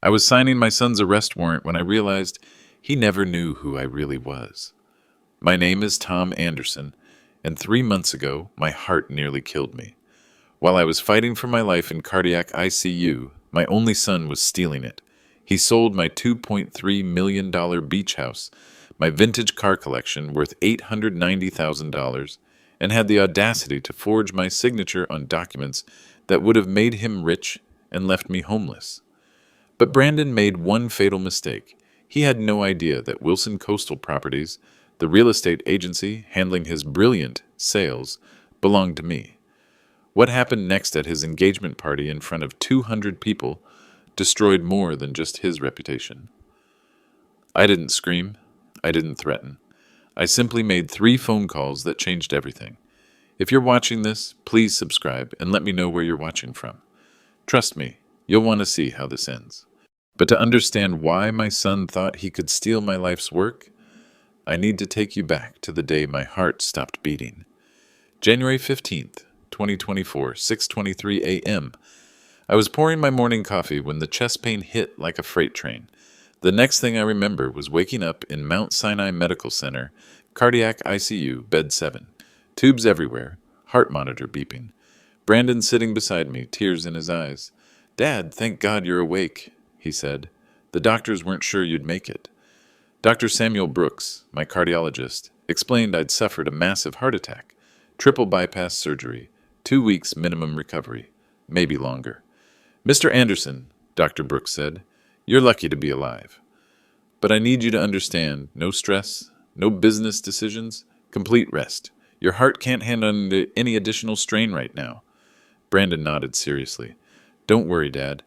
I was signing my son's arrest warrant when I realized he never knew who I really was. My name is Tom Anderson, and 3 months ago, my heart nearly killed me. While I was fighting for my life in cardiac ICU, my only son was stealing it. He sold my $2.3 million beach house, my vintage car collection worth $890,000, and had the audacity to forge my signature on documents that would have made him rich and left me homeless. But Brandon made one fatal mistake. He had no idea that Wilson Coastal Properties, the real estate agency handling his brilliant sales, belonged to me. What happened next at his engagement party in front of 200 people destroyed more than just his reputation. I didn't scream. I didn't threaten. I simply made 3 phone calls that changed everything. If you're watching this, please subscribe and let me know where you're watching from. Trust me, you'll want to see how this ends. But to understand why my son thought he could steal my life's work, I need to take you back to the day my heart stopped beating. January 15th, 2024, 6:23 a.m. I was pouring my morning coffee when the chest pain hit like a freight train. The next thing I remember was waking up in Mount Sinai Medical Center, cardiac ICU, bed 7. Tubes everywhere, heart monitor beeping. Brandon sitting beside me, tears in his eyes. "Dad, thank God you're awake," he said. "The doctors weren't sure you'd make it." Dr. Samuel Brooks, my cardiologist, explained I'd suffered a massive heart attack, triple bypass surgery, 2 weeks minimum recovery, maybe longer. "Mr. Anderson," Dr. Brooks said, "you're lucky to be alive. But I need you to understand, no stress, no business decisions, complete rest. Your heart can't handle any additional strain right now." Brandon nodded seriously. "Don't worry, Dad.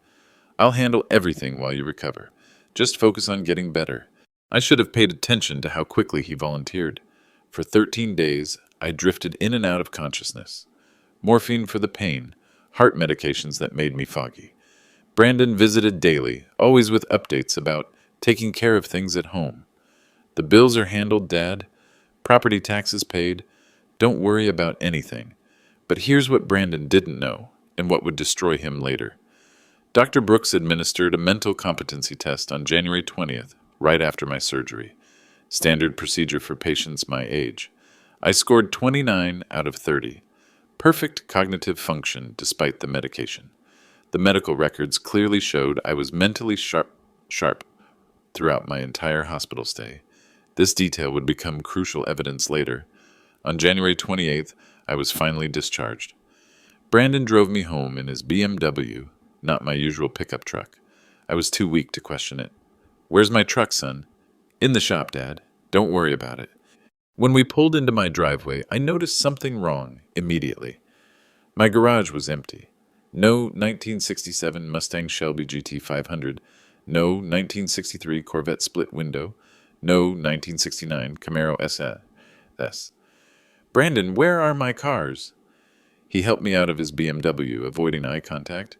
I'll handle everything while you recover. Just focus on getting better." I should have paid attention to how quickly he volunteered. For 13 days, I drifted in and out of consciousness. Morphine for the pain, heart medications that made me foggy. Brandon visited daily, always with updates about taking care of things at home. "The bills are handled, Dad. Property taxes paid. Don't worry about anything." But here's what Brandon didn't know, and what would destroy him later. Dr. Brooks administered a mental competency test on January 20th, right after my surgery. Standard procedure for patients my age. I scored 29 out of 30. Perfect cognitive function despite the medication. The medical records clearly showed I was mentally sharp throughout my entire hospital stay. This detail would become crucial evidence later. On January 28th, I was finally discharged. Brandon drove me home in his BMW, not my usual pickup truck. I was too weak to question it. "Where's my truck, son?" "In the shop, Dad. Don't worry about it." When we pulled into my driveway, I noticed something wrong immediately. My garage was empty. No 1967 Mustang Shelby GT 500, no 1963 Corvette split window, no 1969 Camaro SS. "Brandon, where are my cars?" He helped me out of his BMW, avoiding eye contact.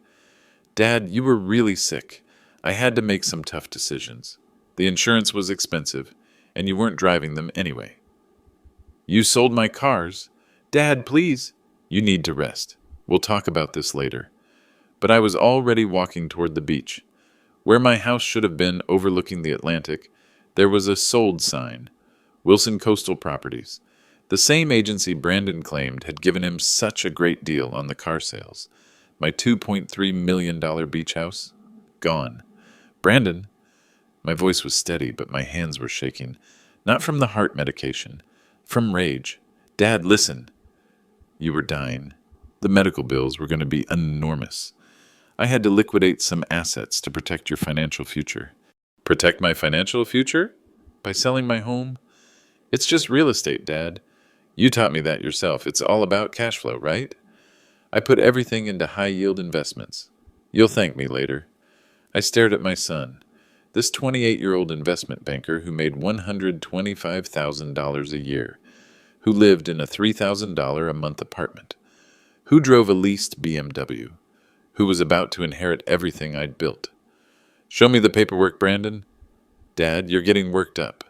"Dad, you were really sick. I had to make some tough decisions. The insurance was expensive, and you weren't driving them anyway." "You sold my cars? Dad, please." "You need to rest. We'll talk about this later." But I was already walking toward the beach. Where my house should have been overlooking the Atlantic, there was a sold sign. Wilson Coastal Properties. The same agency Brandon claimed had given him such a great deal on the car sales. My $2.3 million beach house? Gone. "Brandon." My voice was steady, but my hands were shaking. Not from the heart medication. From rage. "Dad, listen." "You were dying. The medical bills were going to be enormous. I had to liquidate some assets to protect your financial future." "Protect my financial future? By selling my home?" "It's just real estate, Dad. You taught me that yourself. It's all about cash flow, right? I put everything into high-yield investments. You'll thank me later." I stared at my son, this 28-year-old investment banker who made $125,000 a year, who lived in a $3,000 a month apartment, who drove a leased BMW, who was about to inherit everything I'd built. "Show me the paperwork, Brandon." "Dad, you're getting worked up."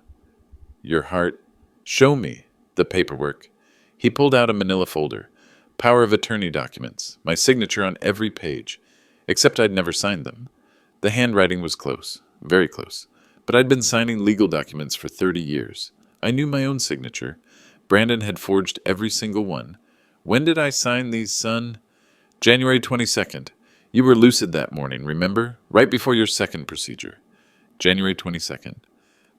"Your heart." "Show me the paperwork." He pulled out a manila folder, power of attorney documents, my signature on every page, except I'd never signed them. The handwriting was close, very close, but I'd been signing legal documents for 30 years. I knew my own signature. Brandon had forged every single one. When did I sign these, son? January 22nd. You were lucid that morning, remember? Right before your second procedure. January 22nd.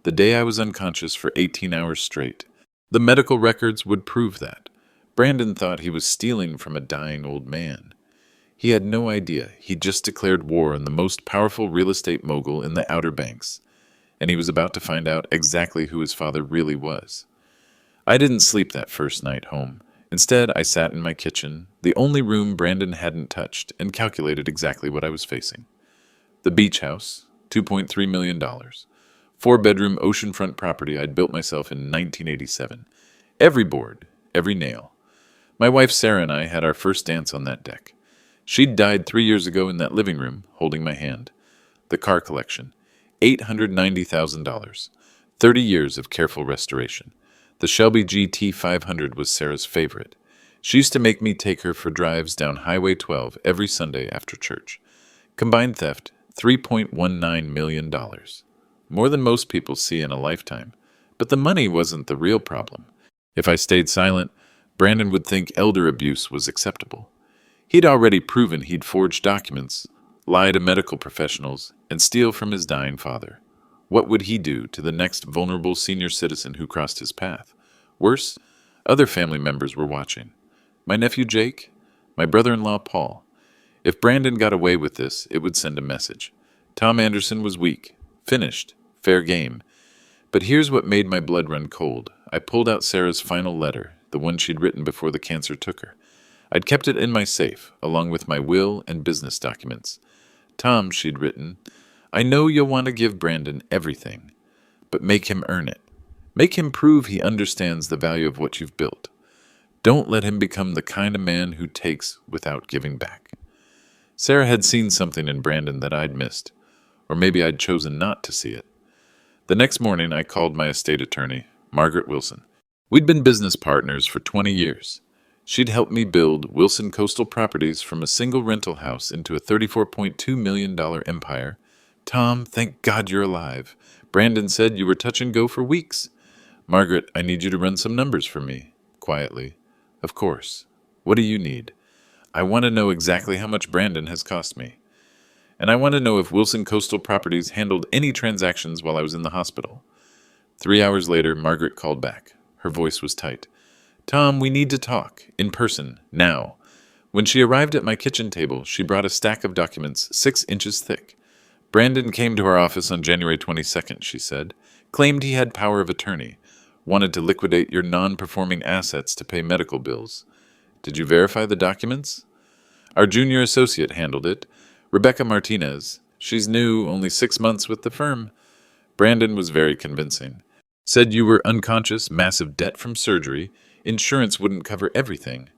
The day I was unconscious for 18 hours straight. The medical records would prove that. Brandon thought he was stealing from a dying old man. He had no idea he'd just declared war on the most powerful real estate mogul in the Outer Banks, and he was about to find out exactly who his father really was. I didn't sleep that first night home. Instead, I sat in my kitchen, the only room Brandon hadn't touched, and calculated exactly what I was facing. The beach house, $2.3 million. Four-bedroom oceanfront property I'd built myself in 1987. Every board, every nail. My wife Sarah and I had our first dance on that deck. She'd died 3 years ago in that living room, holding my hand. The car collection, $890,000. 30 years of careful restoration. The Shelby GT 500 was Sarah's favorite. She used to make me take her for drives down Highway 12 every Sunday after church. Combined theft, $3.19 million. More than most people see in a lifetime. But the money wasn't the real problem. If I stayed silent, Brandon would think elder abuse was acceptable. He'd already proven he'd forged documents, lie to medical professionals, and steal from his dying father. What would he do to the next vulnerable senior citizen who crossed his path? Worse, other family members were watching. My nephew Jake, my brother-in-law Paul. If Brandon got away with this, it would send a message. Tom Anderson was weak, finished, fair game. But here's what made my blood run cold. I pulled out Sarah's final letter, the one she'd written before the cancer took her. I'd kept it in my safe, along with my will and business documents. Tom, she'd written, I know you'll want to give Brandon everything, but make him earn it. Make him prove he understands the value of what you've built. Don't let him become the kind of man who takes without giving back. Sarah had seen something in Brandon that I'd missed, or maybe I'd chosen not to see it. The next morning, I called my estate attorney, Margaret Wilson. We'd been business partners for 20 years. She'd helped me build Wilson Coastal Properties from a single rental house into a $34.2 million empire. Tom, thank God you're alive. Brandon said you were touch and go for weeks. Margaret, I need you to run some numbers for me. Quietly. Of course. What do you need? I want to know exactly how much Brandon has cost me. And I want to know if Wilson Coastal Properties handled any transactions while I was in the hospital. 3 hours later, Margaret called back. Her voice was tight. Tom, we need to talk. In person. Now. When she arrived at my kitchen table, she brought a stack of documents 6 inches thick. Brandon came to our office on January 22nd, she said. Claimed he had power of attorney. Wanted to liquidate your non-performing assets to pay medical bills. Did you verify the documents? Our junior associate handled it. Rebecca Martinez. She's new, only 6 months with the firm. Brandon was very convincing. Said you were unconscious, massive debt from surgery. Insurance wouldn't cover everything.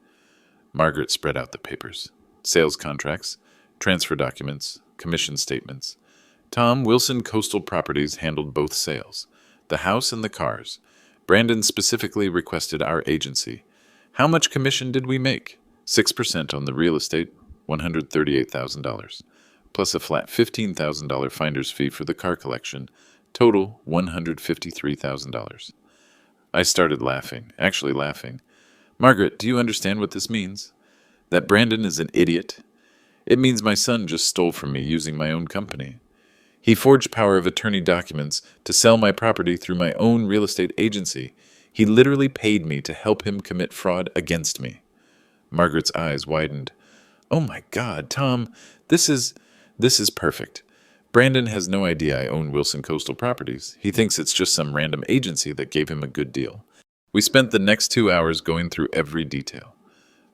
Margaret spread out the papers. Sales contracts, transfer documents, commission statements. Tom, Wilson Coastal Properties handled both sales, the house and the cars. Brandon specifically requested our agency. How much commission did we make? 6% on the real estate, $138,000, plus a flat $15,000 finder's fee for the car collection, total $153,000. I started laughing, actually laughing. Margaret, do you understand what this means? That Brandon is an idiot? It means my son just stole from me using my own company. He forged power of attorney documents to sell my property through my own real estate agency. He literally paid me to help him commit fraud against me. Margaret's eyes widened. Oh my God, Tom, this is perfect. Brandon has no idea I own Wilson Coastal Properties. He thinks it's just some random agency that gave him a good deal. We spent the next 2 hours going through every detail.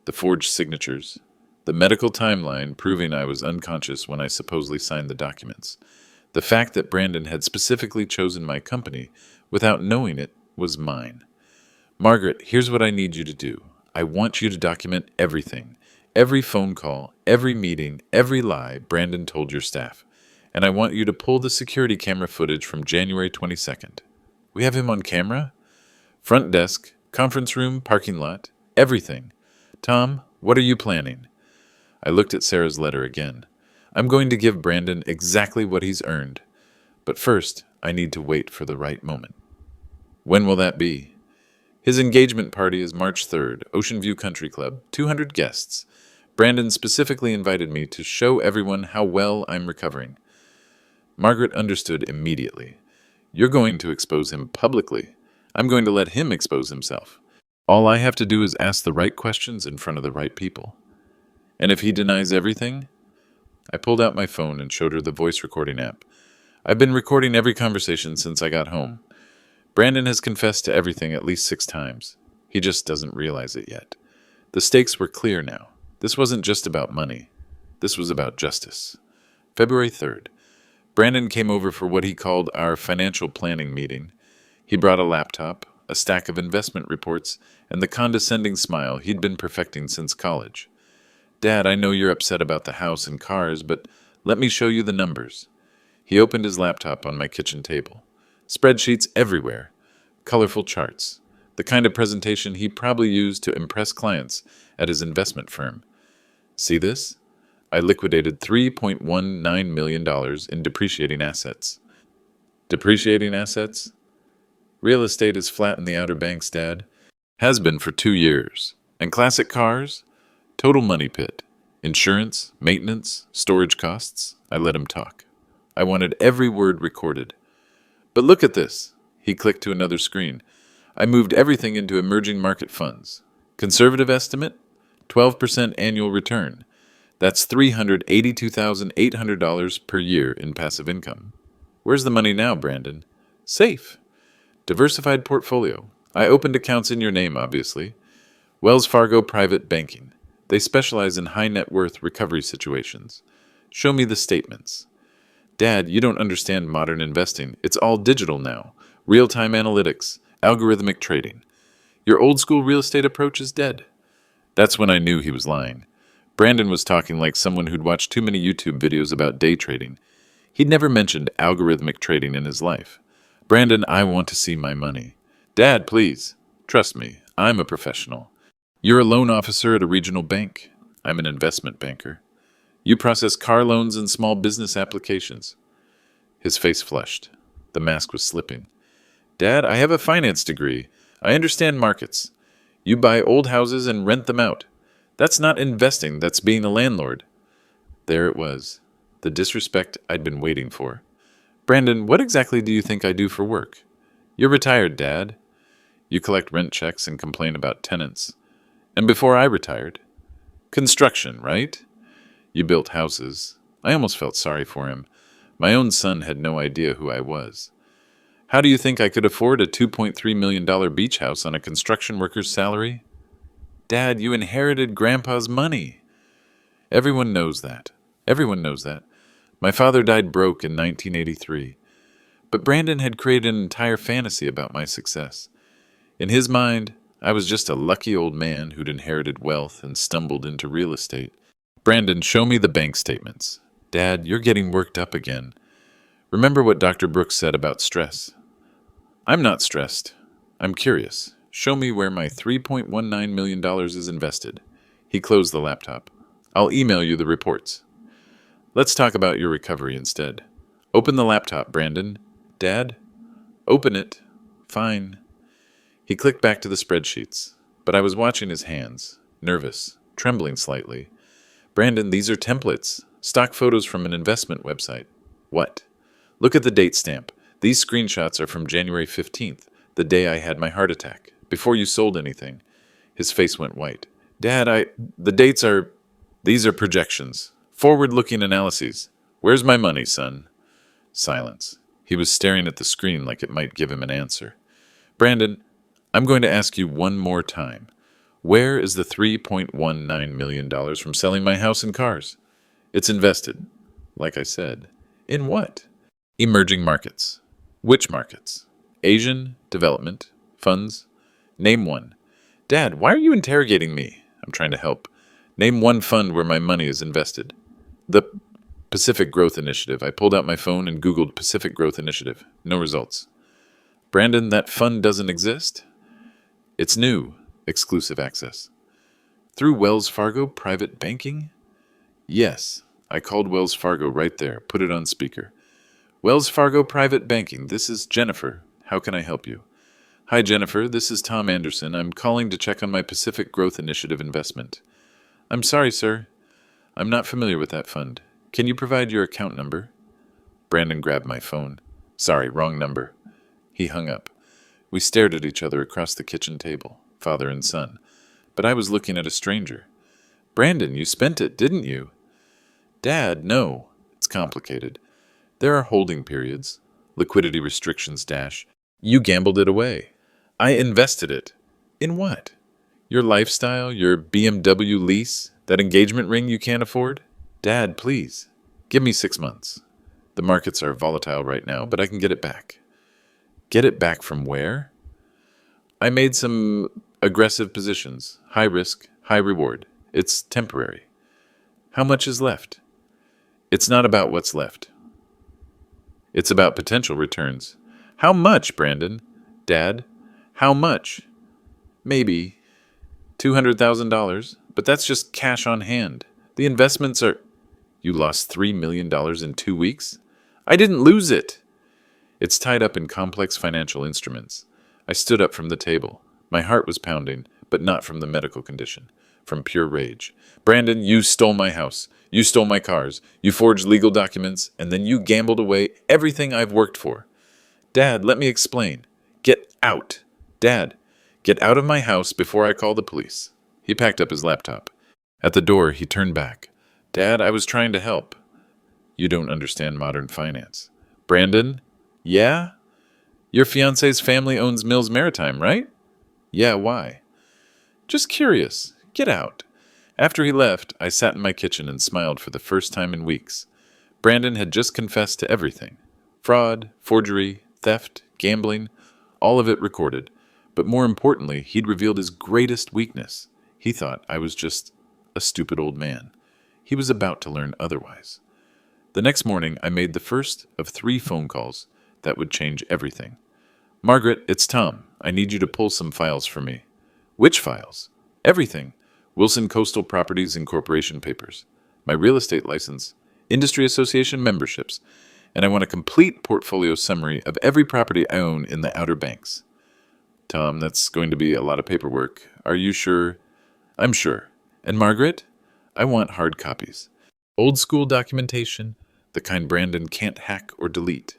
The forged signatures, the medical timeline proving I was unconscious when I supposedly signed the documents. The fact that Brandon had specifically chosen my company without knowing it was mine. Margaret, here's what I need you to do. I want you to document everything. Every phone call, every meeting, every lie Brandon told your staff. And I want you to pull the security camera footage from January 22nd. We have him on camera? Front desk, conference room, parking lot, everything. Tom, what are you planning? I looked at Sarah's letter again. I'm going to give Brandon exactly what he's earned. But first, I need to wait for the right moment. When will that be? His engagement party is March 3rd, Ocean View Country Club, 200 guests. Brandon specifically invited me to show everyone how well I'm recovering. Margaret understood immediately. You're going to expose him publicly. I'm going to let him expose himself. All I have to do is ask the right questions in front of the right people. And if he denies everything? I pulled out my phone and showed her the voice recording app. I've been recording every conversation since I got home. Brandon has confessed to everything at least 6 times. He just doesn't realize it yet. The stakes were clear now. This wasn't just about money. This was about justice. February 3rd. Brandon came over for what he called our financial planning meeting. He brought a laptop, a stack of investment reports, and the condescending smile he'd been perfecting since college. Dad, I know you're upset about the house and cars, but let me show you the numbers. He opened his laptop on my kitchen table. Spreadsheets everywhere. Colorful charts. The kind of presentation he probably used to impress clients at his investment firm. See this? I liquidated $3.19 million in depreciating assets. Depreciating assets? Real estate is flat in the Outer Banks, Dad. Has been for 2 years. And classic cars? Total money pit. Insurance, maintenance, storage costs. I let him talk. I wanted every word recorded. But look at this. He clicked to another screen. I moved everything into emerging market funds. Conservative estimate? 12% annual return. That's $382,800 per year in passive income. Where's the money now, Brandon? Safe. Diversified portfolio. I opened accounts in your name, obviously. Wells Fargo Private Banking. They specialize in high net worth recovery situations. Show me the statements. Dad, you don't understand modern investing. It's all digital now. Real-time analytics, algorithmic trading. Your old-school real estate approach is dead. That's when I knew he was lying. Brandon was talking like someone who'd watched too many YouTube videos about day trading. He'd never mentioned algorithmic trading in his life. Brandon, I want to see my money. Dad, please. Trust me, I'm a professional. You're a loan officer at a regional bank. I'm an investment banker. You process car loans and small business applications. His face flushed. The mask was slipping. Dad, I have a finance degree. I understand markets. You buy old houses and rent them out. That's not investing, that's being a landlord. There it was. The disrespect I'd been waiting for. Brandon, what exactly do you think I do for work? You're retired, Dad. You collect rent checks and complain about tenants. And before I retired? Construction, right? You built houses. I almost felt sorry for him. My own son had no idea who I was. How do you think I could afford a $2.3 million beach house on a construction worker's salary? Dad, you inherited Grandpa's money. Everyone knows that. Everyone knows that. My father died broke in 1983. But Brandon had created an entire fantasy about my success. In his mind, I was just a lucky old man who'd inherited wealth and stumbled into real estate. Brandon, show me the bank statements. Dad, you're getting worked up again. Remember what Dr. Brooks said about stress. I'm not stressed. I'm curious. Show me where my $3.19 million is invested. He closed the laptop. I'll email you the reports. Let's talk about your recovery instead. Open the laptop, Brandon. Dad? Open it. Fine. He clicked back to the spreadsheets, but I was watching his hands, nervous, trembling slightly. Brandon, these are templates, stock photos from an investment website. What? Look at the date stamp. These screenshots are from January 15th, the day I had my heart attack, before you sold anything. His face went white. Dad, these are projections, forward-looking analyses. Where's my money, son? Silence. He was staring at the screen like it might give him an answer. Brandon, I'm going to ask you one more time. Where is the $3.19 million from selling my house and cars? It's invested, like I said. In what? Emerging markets. Which markets? Asian, development, funds? Name one. Dad, why are you interrogating me? I'm trying to help. Name one fund where my money is invested. The Pacific Growth Initiative. I pulled out my phone and Googled Pacific Growth Initiative. No results. Brandon, that fund doesn't exist? It's new. Exclusive access. Through Wells Fargo Private Banking? Yes. I called Wells Fargo right there, put it on speaker. Wells Fargo Private Banking, this is Jennifer. How can I help you? Hi, Jennifer, this is Tom Anderson. I'm calling to check on my Pacific Growth Initiative investment. I'm sorry, sir. I'm not familiar with that fund. Can you provide your account number? Brandon grabbed my phone. Sorry, wrong number. He hung up. We stared at each other across the kitchen table, father and son. But I was looking at a stranger. Brandon, you spent it, didn't you? Dad, no. It's complicated. There are holding periods, liquidity restrictions dash. You gambled it away. I invested it. In what? Your lifestyle, your BMW lease, that engagement ring you can't afford? Dad, please. Give me 6 months. The markets are volatile right now, but I can get it back. Get it back from where? I made some aggressive positions. High risk, high reward. It's temporary. How much is left? It's not about what's left. It's about potential returns. How much, Brandon? Dad, how much? Maybe $200,000, but that's just cash on hand. The investments are... You lost $3 million in 2 weeks? I didn't lose it. It's tied up in complex financial instruments. I stood up from the table. My heart was pounding, but not from the medical condition, from pure rage. Brandon, you stole my house. You stole my cars. You forged legal documents, and then you gambled away everything I've worked for. Dad, let me explain. Get out. Dad, get out of my house before I call the police. He packed up his laptop. At the door, he turned back. Dad, I was trying to help. You don't understand modern finance. Brandon? Yeah? Your fiancé's family owns Mills Maritime, right? Yeah, why? Just curious. Get out. After he left, I sat in my kitchen and smiled for the first time in weeks. Brandon had just confessed to everything. Fraud, forgery, theft, gambling, all of it recorded. But more importantly, he'd revealed his greatest weakness. He thought I was just a stupid old man. He was about to learn otherwise. The next morning, I made the first of 3 phone calls that would change everything. Margaret, it's Tom. I need you to pull some files for me. Which files? Everything. Wilson Coastal Properties Incorporation papers, my real estate license, industry association memberships, and I want a complete portfolio summary of every property I own in the Outer Banks. Tom, that's going to be a lot of paperwork. Are you sure? I'm sure. And Margaret? I want hard copies. Old school documentation, the kind Brandon can't hack or delete.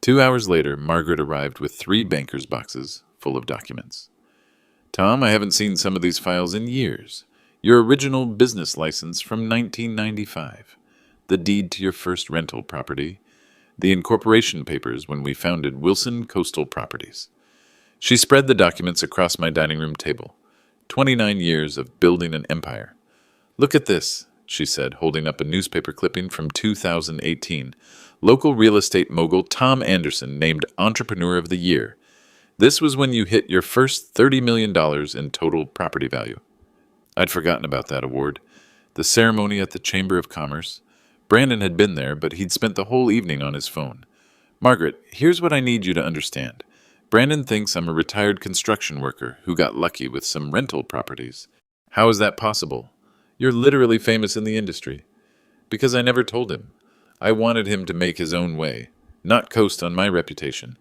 2 hours later, Margaret arrived with 3 banker's boxes full of documents. Tom, I haven't seen some of these files in years. Your original business license from 1995. The deed to your first rental property. The incorporation papers when we founded Wilson Coastal Properties. She spread the documents across my dining room table. 29 years of building an empire. Look at this, she said, holding up a newspaper clipping from 2018. Local real estate mogul Tom Anderson named Entrepreneur of the Year. This was when you hit your first $30 million in total property value. I'd forgotten about that award. The ceremony at the Chamber of Commerce. Brandon had been there, but he'd spent the whole evening on his phone. Margaret, here's what I need you to understand. Brandon thinks I'm a retired construction worker who got lucky with some rental properties. How is that possible? You're literally famous in the industry. Because I never told him. I wanted him to make his own way, not coast on my reputation.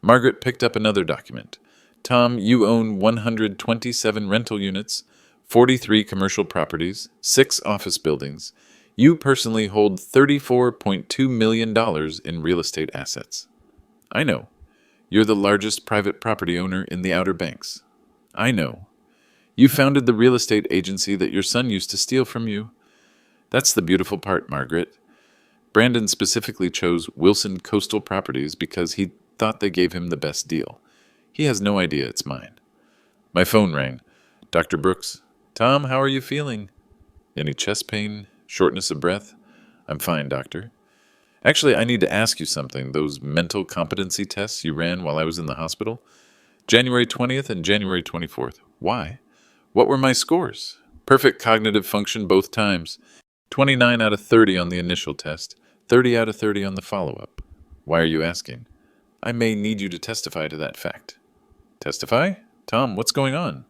Margaret picked up another document. Tom, you own 127 rental units, 43 commercial properties, 6 office buildings. You personally hold $34.2 million in real estate assets. I know. You're the largest private property owner in the Outer Banks. I know. You founded the real estate agency that your son used to steal from you. That's the beautiful part, Margaret. Brandon specifically chose Wilson Coastal Properties because he thought they gave him the best deal. He has no idea it's mine. My phone rang. Dr. Brooks. Tom, how are you feeling? Any chest pain? Shortness of breath? I'm fine, doctor. Actually, I need to ask you something. Those mental competency tests you ran while I was in the hospital? January 20th and January 24th. Why? What were my scores? Perfect cognitive function both times. 29 out of 30 on the initial test. 30 out of 30 on the follow-up. Why are you asking? I may need you to testify to that fact. Testify? Tom, what's going on?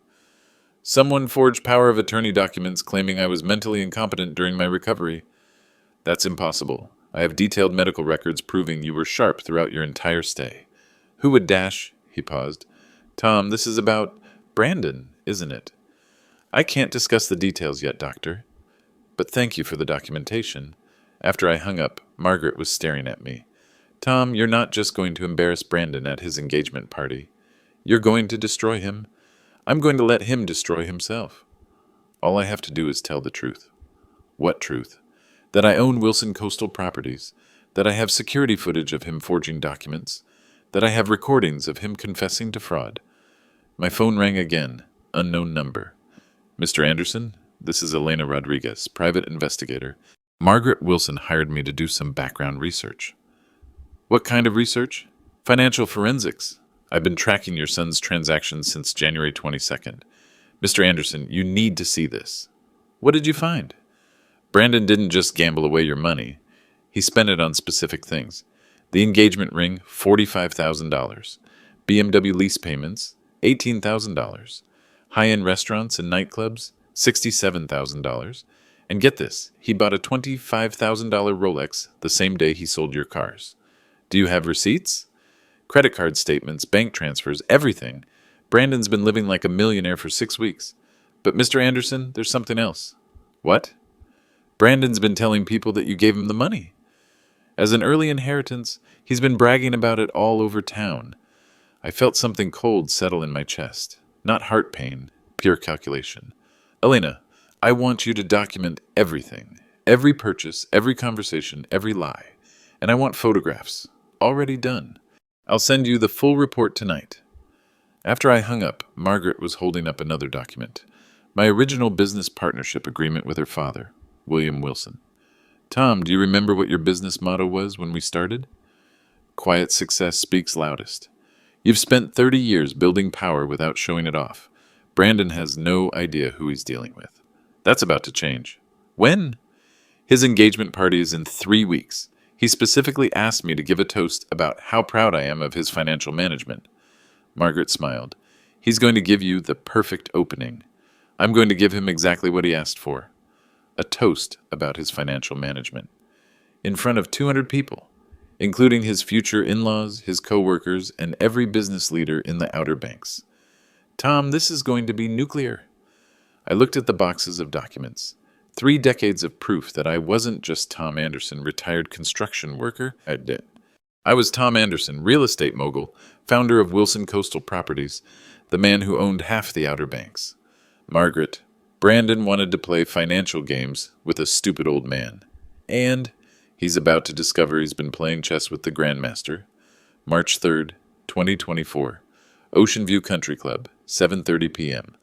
Someone forged power of attorney documents claiming I was mentally incompetent during my recovery. That's impossible. I have detailed medical records proving you were sharp throughout your entire stay. Who would dash? He paused. Tom, this is about Brandon, isn't it? I can't discuss the details yet, Doctor. But thank you for the documentation. After I hung up, Margaret was staring at me. Tom, you're not just going to embarrass Brandon at his engagement party. You're going to destroy him. I'm going to let him destroy himself. All I have to do is tell the truth. What truth? That I own Wilson Coastal Properties, that I have security footage of him forging documents, that I have recordings of him confessing to fraud. My phone rang again. Unknown number. Mr. Anderson, this is Elena Rodriguez, private investigator. Margaret Wilson hired me to do some background research. What kind of research? Financial forensics. I've been tracking your son's transactions since January 22nd. Mr. Anderson, you need to see this. What did you find? Brandon didn't just gamble away your money. He spent it on specific things. The engagement ring, $45,000. BMW lease payments, $18,000. High-end restaurants and nightclubs, $67,000. And get this, he bought a $25,000 Rolex the same day he sold your cars. Do you have receipts? Credit card statements, bank transfers, everything. Brandon's been living like a millionaire for 6 weeks. But Mr. Anderson, there's something else. What? Brandon's been telling people that you gave him the money. As an early inheritance, he's been bragging about it all over town. I felt something cold settle in my chest. Not heart pain, pure calculation. Elena, I want you to document everything. Every purchase, every conversation, every lie. And I want photographs. Already done. I'll send you the full report tonight. After I hung up, Margaret was holding up another document. My original business partnership agreement with her father, William Wilson. Tom, do you remember what your business motto was when we started? Quiet success speaks loudest. You've spent 30 years building power without showing it off. Brandon has no idea who he's dealing with. That's about to change. When? His engagement party is in 3 weeks. He specifically asked me to give a toast about how proud I am of his financial management. Margaret smiled. He's going to give you the perfect opening. I'm going to give him exactly what he asked for. A toast about his financial management. In front of 200 people, including his future in-laws, his co-workers, and every business leader in the Outer Banks. Tom, this is going to be nuclear. I looked at the boxes of documents. 3 decades of proof that I wasn't just Tom Anderson, retired construction worker. I was Tom Anderson, real estate mogul, founder of Wilson Coastal Properties, the man who owned half the Outer Banks. Margaret, Brandon wanted to play financial games with a stupid old man. And he's about to discover he's been playing chess with the Grandmaster. March 3rd, 2024. Ocean View Country Club, 7:30 p.m.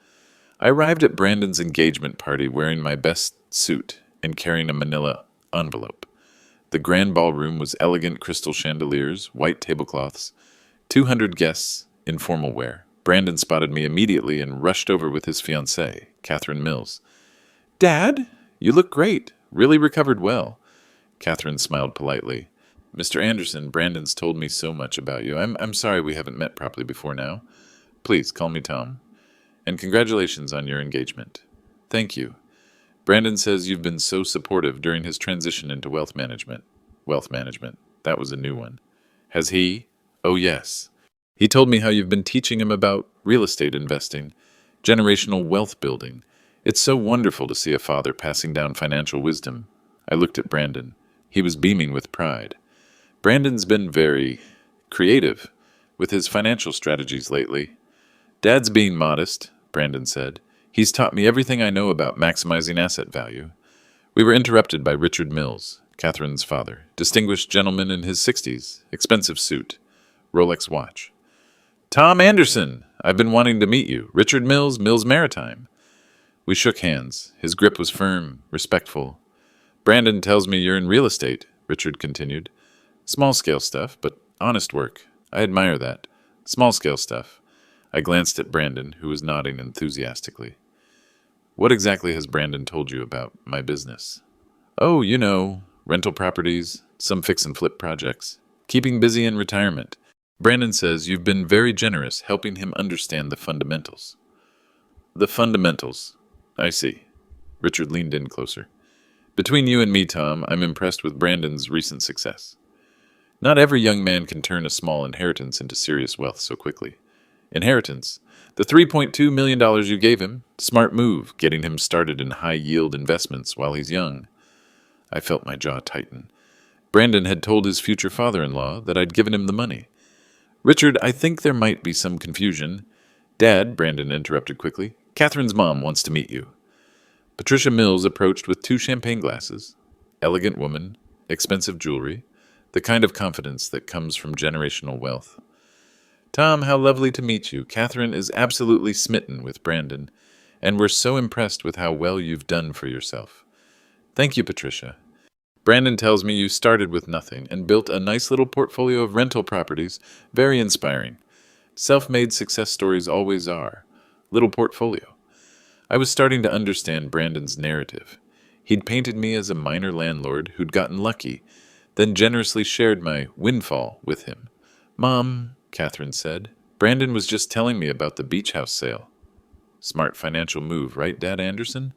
I arrived at Brandon's engagement party wearing my best suit and carrying a manila envelope. The grand ballroom was elegant crystal chandeliers, white tablecloths, 200 guests in formal wear. Brandon spotted me immediately and rushed over with his fiancée, Catherine Mills. Dad, you look great. Really recovered well. Catherine smiled politely. Mr. Anderson, Brandon's told me so much about you. I'm sorry we haven't met properly before now. Please call me Tom. And congratulations on your engagement. Thank you. Brandon says you've been so supportive during his transition into wealth management. Wealth management. That was a new one. Has he? Oh, yes. He told me how you've been teaching him about real estate investing, generational wealth building. It's so wonderful to see a father passing down financial wisdom. I looked at Brandon. He was beaming with pride. Brandon's been very creative with his financial strategies lately. Dad's being modest, Brandon said. He's taught me everything I know about maximizing asset value. We were interrupted by Richard Mills, Catherine's father, distinguished gentleman in his 60s, expensive suit, Rolex watch. Tom Anderson, I've been wanting to meet you. Richard Mills, Mills Maritime. We shook hands. His grip was firm, respectful. Brandon tells me you're in real estate, Richard continued. Small-scale stuff, but honest work. I admire that. Small-scale stuff. I glanced at Brandon, who was nodding enthusiastically. What exactly has Brandon told you about my business? Oh, you know, rental properties, some fix-and-flip projects. Keeping busy in retirement. Brandon says you've been very generous helping him understand the fundamentals. The fundamentals. I see. Richard leaned in closer. Between you and me, Tom, I'm impressed with Brandon's recent success. Not every young man can turn a small inheritance into serious wealth so quickly. Inheritance. The $3.2 million you gave him, smart move, getting him started in high-yield investments while he's young. I felt my jaw tighten. Brandon had told his future father-in-law that I'd given him the money. Richard, I think there might be some confusion. Dad, Brandon interrupted quickly, Catherine's mom wants to meet you. Patricia Mills approached with 2 champagne glasses. Elegant woman, expensive jewelry, the kind of confidence that comes from generational wealth. Tom, how lovely to meet you. Catherine is absolutely smitten with Brandon, and we're so impressed with how well you've done for yourself. Thank you, Patricia. Brandon tells me you started with nothing and built a nice little portfolio of rental properties. Very inspiring. Self-made success stories always are. Little portfolio. I was starting to understand Brandon's narrative. He'd painted me as a minor landlord who'd gotten lucky, then generously shared my windfall with him. Mom, Catherine said, Brandon was just telling me about the beach house sale. Smart financial move, right, Dad Anderson?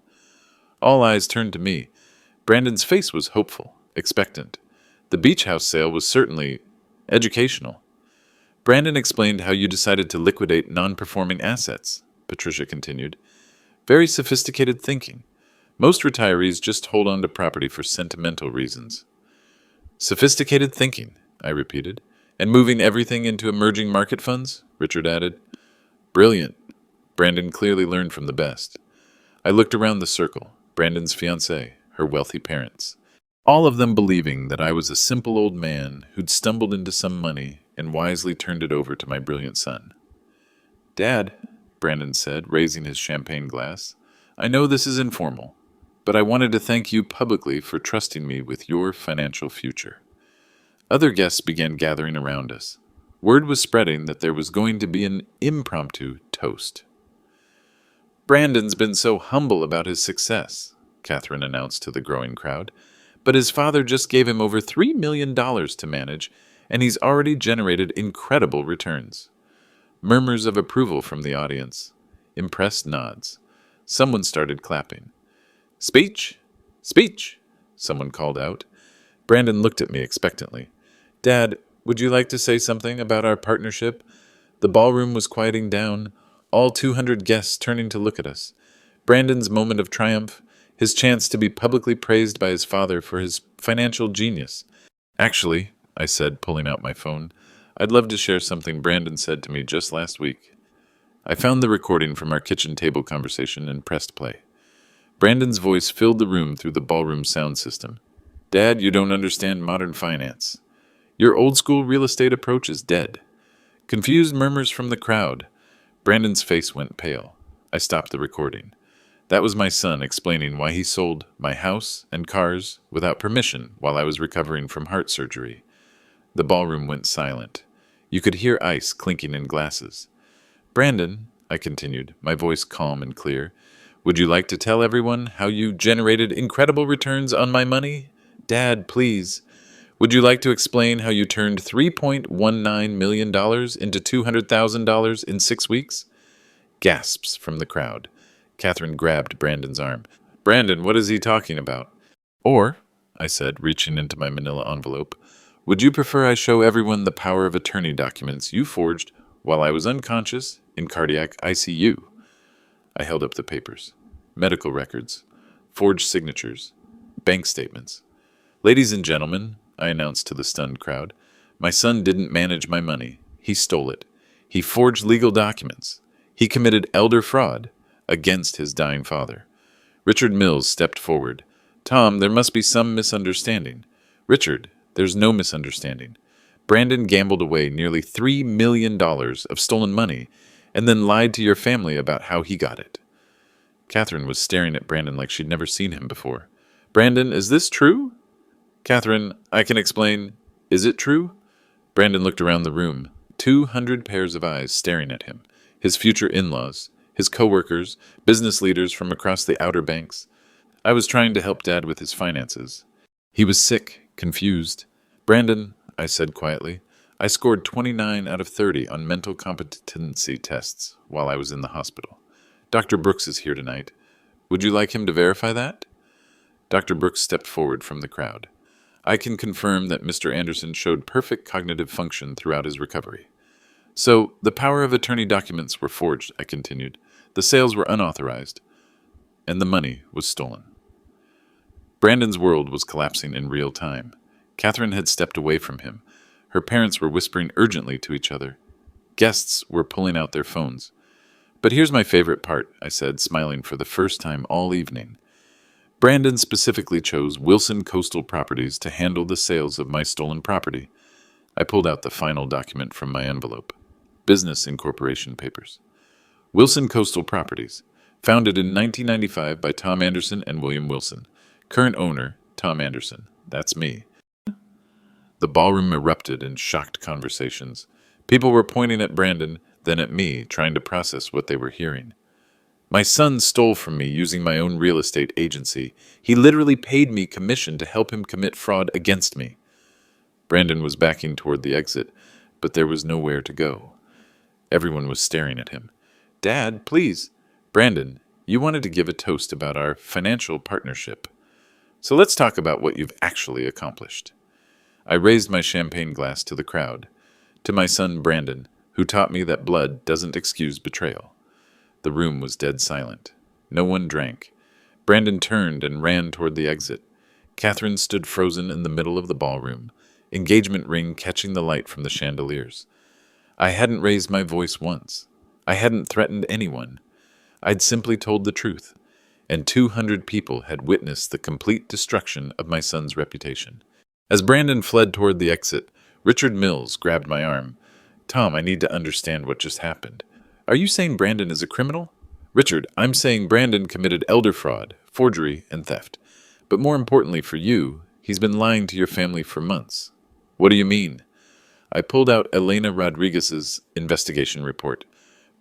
All eyes turned to me. Brandon's face was hopeful, expectant. The beach house sale was certainly educational. Brandon explained how you decided to liquidate non-performing assets, Patricia continued. Very sophisticated thinking. Most retirees just hold on to property for sentimental reasons. Sophisticated thinking, I repeated. And moving everything into emerging market funds, Richard added. Brilliant. Brandon clearly learned from the best. I looked around the circle, Brandon's fiancée, her wealthy parents, all of them believing that I was a simple old man who'd stumbled into some money and wisely turned it over to my brilliant son. Dad, Brandon said, raising his champagne glass, I know this is informal, but I wanted to thank you publicly for trusting me with your financial future. Other guests began gathering around us. Word was spreading that there was going to be an impromptu toast. Brandon's been so humble about his success, Catherine announced to the growing crowd, but his father just gave him over $3 million to manage, and he's already generated incredible returns. Murmurs of approval from the audience. Impressed nods. Someone started clapping. Speech! Speech! Someone called out. Brandon looked at me expectantly. Dad, would you like to say something about our partnership? The ballroom was quieting down, all 200 guests turning to look at us. Brandon's moment of triumph, his chance to be publicly praised by his father for his financial genius. Actually, I said, pulling out my phone, I'd love to share something Brandon said to me just last week. I found the recording from our kitchen table conversation and pressed play. Brandon's voice filled the room through the ballroom sound system. Dad, you don't understand modern finance. Your old-school real estate approach is dead. Confused murmurs from the crowd. Brandon's face went pale. I stopped the recording. That was my son explaining why he sold my house and cars without permission while I was recovering from heart surgery. The ballroom went silent. You could hear ice clinking in glasses. Brandon, I continued, my voice calm and clear, would you like to tell everyone how you generated incredible returns on my money? Dad, please. Would you like to explain how you turned $3.19 million into $200,000 in 6 weeks? Gasps from the crowd. Catherine grabbed Brandon's arm. Brandon, what is he talking about? Or, I said, reaching into my manila envelope, would you prefer I show everyone the power of attorney documents you forged while I was unconscious in cardiac ICU? I held up the papers. Medical records. Forged signatures. Bank statements. Ladies and gentlemen, I announced to the stunned crowd, my son didn't manage my money. He stole it. He forged legal documents. He committed elder fraud against his dying father. Richard Mills stepped forward. Tom, there must be some misunderstanding. Richard, there's no misunderstanding. Brandon gambled away nearly $3 million of stolen money and then lied to your family about how he got it. Catherine was staring at Brandon like she'd never seen him before. Brandon, is this true? Catherine, I can explain. Is it true? Brandon looked around the room, 200 pairs of eyes staring at him. His future in-laws, his co-workers, business leaders from across the Outer Banks. I was trying to help Dad with his finances. He was sick, confused. Brandon, I said quietly, I scored 29 out of 30 on mental competency tests while I was in the hospital. Dr. Brooks is here tonight. Would you like him to verify that? Dr. Brooks stepped forward from the crowd. I can confirm that Mr. Anderson showed perfect cognitive function throughout his recovery. So, the power of attorney documents were forged, I continued. The sales were unauthorized, and the money was stolen. Brandon's world was collapsing in real time. Catherine had stepped away from him. Her parents were whispering urgently to each other. Guests were pulling out their phones. But here's my favorite part, I said, smiling for the first time all evening. Brandon specifically chose Wilson Coastal Properties to handle the sales of my stolen property. I pulled out the final document from my envelope. Business incorporation papers. Wilson Coastal Properties, founded in 1995 by Tom Anderson and William Wilson. Current owner, Tom Anderson. That's me. The ballroom erupted in shocked conversations. People were pointing at Brandon, then at me, trying to process what they were hearing. My son stole from me using my own real estate agency. He literally paid me commission to help him commit fraud against me. Brandon was backing toward the exit, but there was nowhere to go. Everyone was staring at him. Dad, please. Brandon, you wanted to give a toast about our financial partnership. So let's talk about what you've actually accomplished. I raised my champagne glass to the crowd, to my son Brandon, who taught me that blood doesn't excuse betrayal. The room was dead silent. No one drank. Brandon turned and ran toward the exit. Catherine stood frozen in the middle of the ballroom, engagement ring catching the light from the chandeliers. I hadn't raised my voice once. I hadn't threatened anyone. I'd simply told the truth, and 200 people had witnessed the complete destruction of my son's reputation. As Brandon fled toward the exit, Richard Mills grabbed my arm. Tom, I need to understand what just happened. Are you saying Brandon is a criminal? Richard, I'm saying Brandon committed elder fraud, forgery, and theft. But more importantly for you, he's been lying to your family for months. What do you mean? I pulled out Elena Rodriguez's investigation report.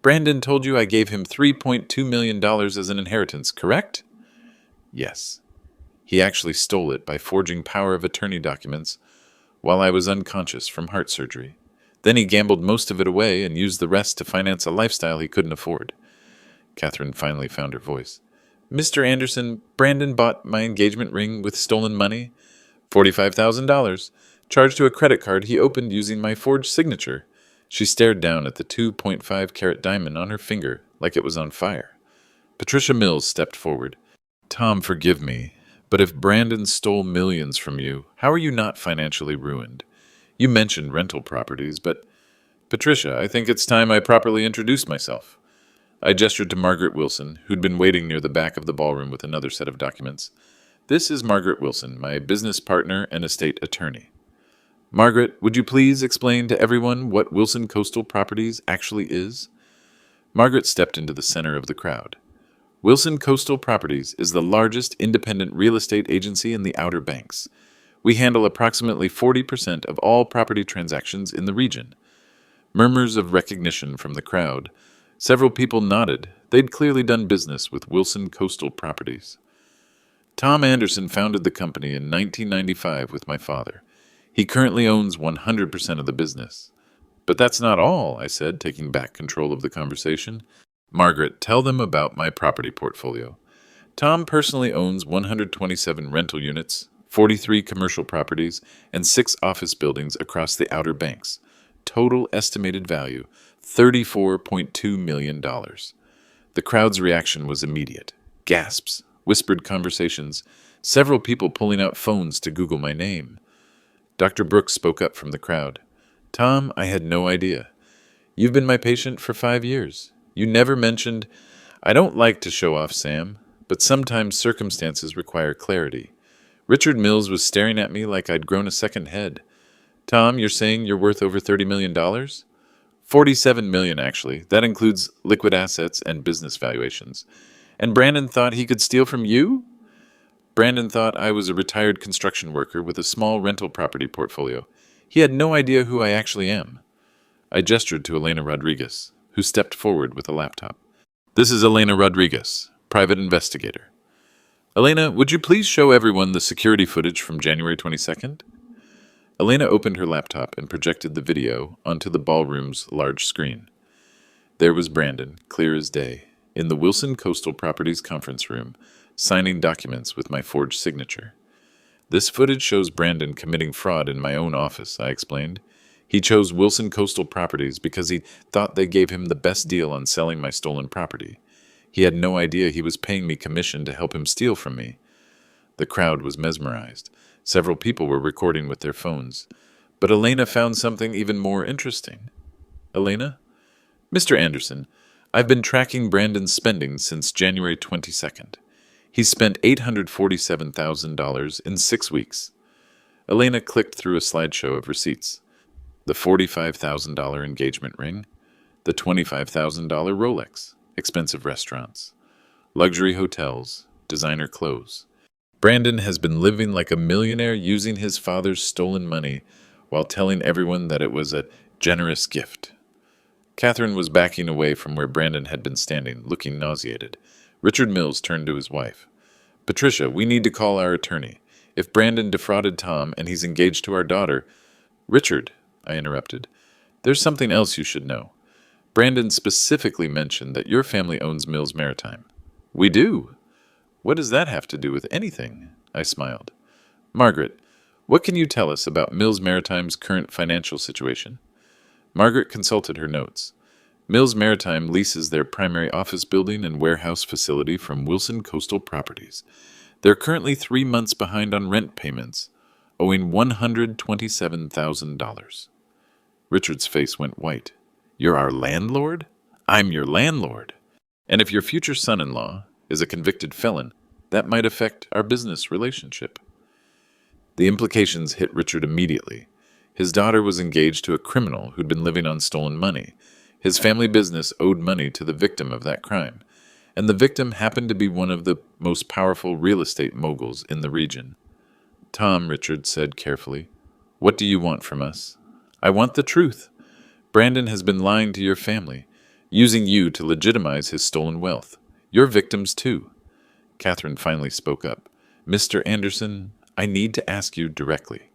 Brandon told you I gave him $3.2 million as an inheritance, correct? Yes. He actually stole it by forging power of attorney documents while I was unconscious from heart surgery. Then he gambled most of it away and used the rest to finance a lifestyle he couldn't afford. Catherine finally found her voice. Mr. Anderson, Brandon bought my engagement ring with stolen money, $45,000, charged to a credit card he opened using my forged signature. She stared down at the 2.5-carat diamond on her finger like it was on fire. Patricia Mills stepped forward. Tom, forgive me, but if Brandon stole millions from you, how are you not financially ruined? You mentioned rental properties, but... Patricia, I think it's time I properly introduced myself. I gestured to Margaret Wilson, who'd been waiting near the back of the ballroom with another set of documents. This is Margaret Wilson, my business partner and estate attorney. Margaret, would you please explain to everyone what Wilson Coastal Properties actually is? Margaret stepped into the center of the crowd. Wilson Coastal Properties is the largest independent real estate agency in the Outer Banks. We handle approximately 40% of all property transactions in the region. Murmurs of recognition from the crowd. Several people nodded. They'd clearly done business with Wilson Coastal Properties. Tom Anderson founded the company in 1995 with my father. He currently owns 100% of the business. But that's not all, I said, taking back control of the conversation. Margaret, tell them about my property portfolio. Tom personally owns 127 rental units, 43 commercial properties, and 6 office buildings across the Outer Banks. Total estimated value, $34.2 million. The crowd's reaction was immediate. Gasps, whispered conversations, several people pulling out phones to Google my name. Dr. Brooks spoke up from the crowd. Tom, I had no idea. You've been my patient for 5 years. You never mentioned... I don't like to show off, Sam, but sometimes circumstances require clarity. Richard Mills was staring at me like I'd grown a second head. Tom, you're saying you're worth over $30 million? $47 million, actually. That includes liquid assets and business valuations. And Brandon thought he could steal from you? Brandon thought I was a retired construction worker with a small rental property portfolio. He had no idea who I actually am. I gestured to Elena Rodriguez, who stepped forward with a laptop. This is Elena Rodriguez, private investigator. Elena, would you please show everyone the security footage from January 22nd? Elena opened her laptop and projected the video onto the ballroom's large screen. There was Brandon, clear as day, in the Wilson Coastal Properties conference room, signing documents with my forged signature. This footage shows Brandon committing fraud in my own office, I explained. He chose Wilson Coastal Properties because he thought they gave him the best deal on selling my stolen property. He had no idea he was paying me commission to help him steal from me. The crowd was mesmerized. Several people were recording with their phones. But Elena found something even more interesting. Elena? Mr. Anderson, I've been tracking Brandon's spending since January 22nd. He spent $847,000 in 6 weeks. Elena clicked through a slideshow of receipts. The $45,000 engagement ring, the $25,000 Rolex, expensive restaurants, luxury hotels, designer clothes. Brandon has been living like a millionaire using his father's stolen money while telling everyone that it was a generous gift. Catherine was backing away from where Brandon had been standing, looking nauseated. Richard Mills turned to his wife. Patricia, we need to call our attorney. If Brandon defrauded Tom and he's engaged to our daughter... Richard, I interrupted, there's something else you should know. Brandon specifically mentioned that your family owns Mills Maritime. We do. What does that have to do with anything? I smiled. Margaret, what can you tell us about Mills Maritime's current financial situation? Margaret consulted her notes. Mills Maritime leases their primary office building and warehouse facility from Wilson Coastal Properties. They're currently 3 months behind on rent payments, owing $127,000. Richard's face went white. You're our landlord? I'm your landlord. And if your future son-in-law is a convicted felon, that might affect our business relationship. The implications hit Richard immediately. His daughter was engaged to a criminal who'd been living on stolen money. His family business owed money to the victim of that crime, and the victim happened to be one of the most powerful real estate moguls in the region. Tom, Richard said carefully, what do you want from us? I want the truth. Brandon has been lying to your family, using you to legitimize his stolen wealth. You're victims too. Catherine finally spoke up. Mr. Anderson, I need to ask you directly.